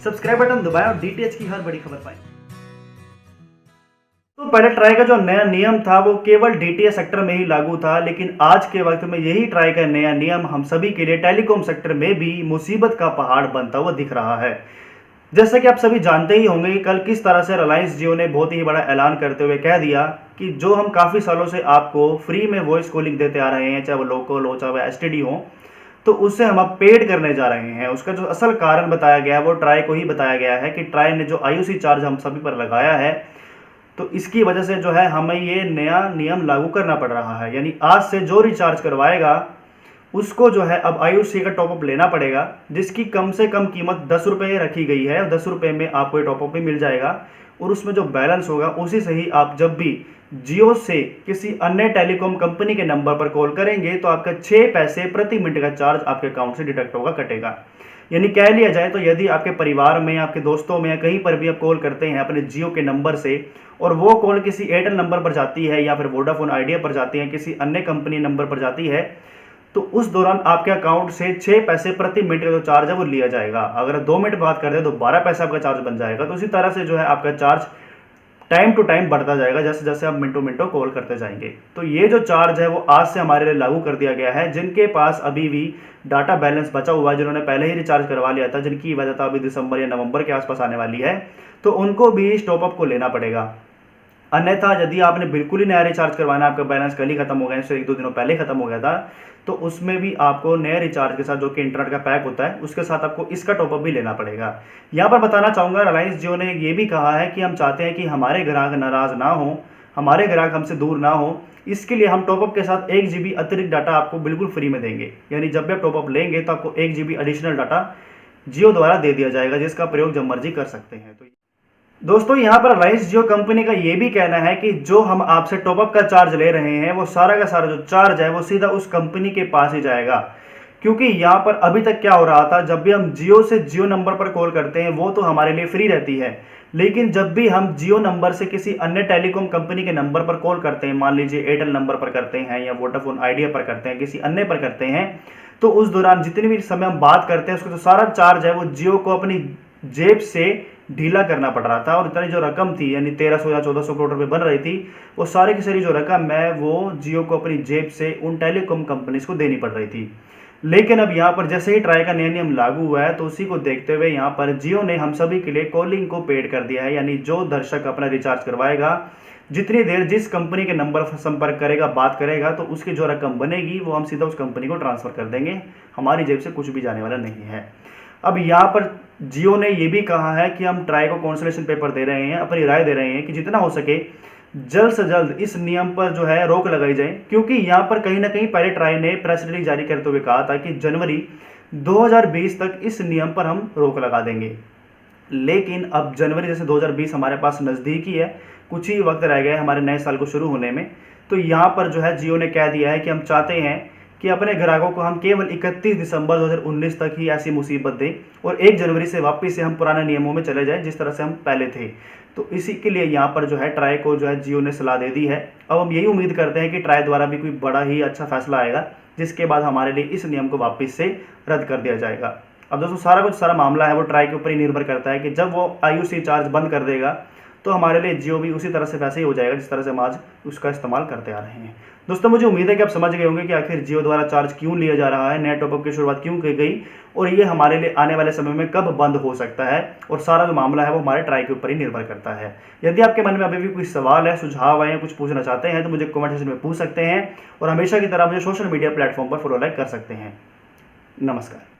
Subscribe button दबाएं और DTH की हर बड़ी खबर पाएं। तो पहले ट्राई का जो नया नियम था वो केवल डीटीएच सेक्टर में ही लागू था, लेकिन आज के वक्त में यही ट्राई का नया नियम हम सभी के लिए टेलीकॉम सेक्टर में भी मुसीबत का पहाड़ बनता हुआ दिख रहा है। जैसा कि आप सभी जानते ही होंगे कि कल किस तरह से रिलायंस जियो ने बहुत ही बड़ा ऐलान करते हुए कह दिया कि जो हम काफ़ी सालों से आपको फ्री में वॉइस कॉलिंग देते आ रहे हैं, चाहे वो लोकल हो चाहे वो एसटीडी हो, तो उससे हम अब पेड करने जा रहे हैं। उसका जो असल कारण बताया गया है वो ट्राई को ही बताया गया है कि ट्राई ने जो आईयूसी चार्ज हम सभी पर लगाया है, तो इसकी वजह से जो है हमें ये नया नियम लागू करना पड़ रहा है। यानी आज से जो रिचार्ज करवाएगा उसको जो है अब आईयूसी का टॉपअप लेना पड़ेगा, जिसकी कम से कम कीमत 10 रुपये रखी गई है। 10 रुपये में आपको ये टॉपअप भी मिल जाएगा और उसमें जो बैलेंस होगा उसी से ही आप जब भी जियो से किसी अन्य टेलीकॉम कंपनी के नंबर पर कॉल करेंगे तो आपका 6 पैसे प्रति मिनट का चार्ज आपके अकाउंट से डिडक्ट होगा, कटेगा। यानी कह लिया जाए तो यदि आपके परिवार में, आपके दोस्तों में या कहीं पर भी आप कॉल करते हैं अपने जियो के नंबर से और वो कॉल किसी एयरटेल नंबर पर जाती है या फिर वोडाफोन आइडिया पर जाती है, किसी अन्य कंपनी नंबर पर जाती है, तो उस दौरान आपके अकाउंट से 6 पैसे प्रति मिनट का जो चार्ज है वो लिया जाएगा। अगर 2 मिनट बात करते हैं तो 12 पैसे आपका चार्ज बन जाएगा। तो इसी तरह से जो है आपका चार्ज टाइम टू टाइम बढ़ता जाएगा जैसे जैसे आप मिनटों मिनटों कॉल करते जाएंगे। तो ये जो चार्ज है वो आज से हमारे लिए लागू कर दिया गया है। जिनके पास अभी भी डाटा बैलेंस बचा हुआ है, जिन्होंने पहले ही रिचार्ज करवा लिया था, जिनकी वजह अभी दिसंबर या नवंबर के आसपास आने वाली है, तो उनको भी इस टॉपअप को लेना पड़ेगा। अन्यथा यदि आपने बिल्कुल ही नया रिचार्ज करवाना, आपका बैलेंस कल ही खत्म हो गया, इससे 1-2 दिनों पहले खत्म हो गया था, तो उसमें भी आपको नए रिचार्ज के साथ जो कि इंटरनेट का पैक होता है उसके साथ आपको इसका टॉपअप भी लेना पड़ेगा। यहाँ पर बताना चाहूँगा, रिलायंस जियो ने ये भी कहा है कि हम चाहते हैं कि हमारे ग्राहक नाराज़ ना हो, हमारे ग्राहक हमसे दूर ना हो, इसके लिए हम टॉपअप के साथ 1 GB अतिरिक्त डाटा आपको बिल्कुल फ्री में देंगे। यानी जब भी आप टॉपअप लेंगे तो आपको 1 GB एडिशनल डाटा जियो द्वारा दे दिया जाएगा, जिसका प्रयोग जब मर्जी कर सकते हैं। तो दोस्तों यहाँ पर रिलायंस जियो कंपनी का ये भी कहना है कि जो हम आपसे टॉपअप का चार्ज ले रहे हैं वो सारा का सारा जो चार्ज है वो सीधा उस कंपनी के पास ही जाएगा। क्योंकि यहाँ पर अभी तक क्या हो रहा था, जब भी हम जियो से जियो नंबर पर कॉल करते हैं वो तो हमारे लिए फ्री रहती है, लेकिन जब भी हम जियो नंबर से किसी अन्य टेलीकॉम कंपनी के नंबर पर कॉल करते हैं, मान लीजिए एयरटेल नंबर पर करते हैं या वोडाफोन आइडिया पर करते हैं, किसी अन्य पर करते हैं, तो उस दौरान जितनी भी समय हम बात करते हैं उसका जो सारा चार्ज है वो जियो को अपनी जेब से ढीला करना पड़ रहा था। और इतनी जो रकम थी, यानी 1300 या 1400 करोड़ रुपए बन रही थी, वो सारी की सारी जो रकम है वो जियो को अपनी जेब से उन टेलीकॉम कंपनीज को देनी पड़ रही थी। लेकिन अब यहाँ पर जैसे ही ट्राई का नया नियम लागू हुआ है तो उसी को देखते हुए यहाँ पर जियो ने हम सभी के लिए कॉलिंग को पेड कर दिया है। यानी जो दर्शक अपना रिचार्ज करवाएगा, जितनी देर जिस कंपनी के नंबर पर संपर्क करेगा, बात करेगा, तो उसकी जो रकम बनेगी वो हम सीधा उस कंपनी को ट्रांसफर कर देंगे, हमारी जेब से कुछ भी जाने वाला नहीं है। अब यहाँ पर जियो ने ये भी कहा है कि हम ट्राई को कॉन्सलेशन पेपर दे रहे हैं, अपनी राय दे रहे हैं कि जितना हो सके जल्द से जल्द इस नियम पर जो है रोक लगाई जाए। क्योंकि यहाँ पर कहीं ना कहीं पहले ट्राई ने प्रेस रिलीज जारी करते हुए कहा था कि जनवरी 2020 तक इस नियम पर हम रोक लगा देंगे। लेकिन अब जनवरी जैसे 2020 हमारे पास नज़दीकी है, कुछ ही वक्त रह गया है हमारे नए साल को शुरू होने में, तो यहाँ पर जो है जियो ने कह दिया है कि हम चाहते हैं कि अपने ग्राहकों को हम केवल 31 दिसंबर 2019 तक ही ऐसी मुसीबत दें और 1 जनवरी से वापस से हम पुराने नियमों में चले जाएं जिस तरह से हम पहले थे। तो इसी के लिए यहाँ पर जो है ट्राई को जो है जियो ने सलाह दे दी है। अब हम यही उम्मीद करते हैं कि ट्राई द्वारा भी कोई बड़ा ही अच्छा फैसला आएगा, जिसके बाद हमारे लिए इस नियम को वापस से रद्द कर दिया जाएगा। अब दोस्तों सारा मामला है वो ट्राई के ऊपर ही निर्भर करता है कि जब वो आईयूसी चार्ज बंद कर देगा तो हमारे लिए जियो भी उसी तरह से वैसे ही हो जाएगा जिस तरह से हम आज उसका इस्तेमाल करते आ रहे हैं। दोस्तों मुझे उम्मीद है कि आप समझ गए होंगे कि आखिर जियो द्वारा चार्ज क्यों लिया जा रहा है, नए टॉपअप की शुरुआत क्यों की गई और ये हमारे लिए आने वाले समय में कब बंद हो सकता है, और सारा जो मामला है वो हमारे ट्राई के ऊपर ही निर्भर करता है। यदि आपके मन में अभी भी कोई सवाल है, सुझाव है या कुछ पूछना चाहते हैं तो मुझे कमेंट सेक्शन में पूछ सकते हैं और हमेशा की तरह मुझे सोशल मीडिया प्लेटफॉर्म पर फॉलो लाइक कर सकते हैं। नमस्कार।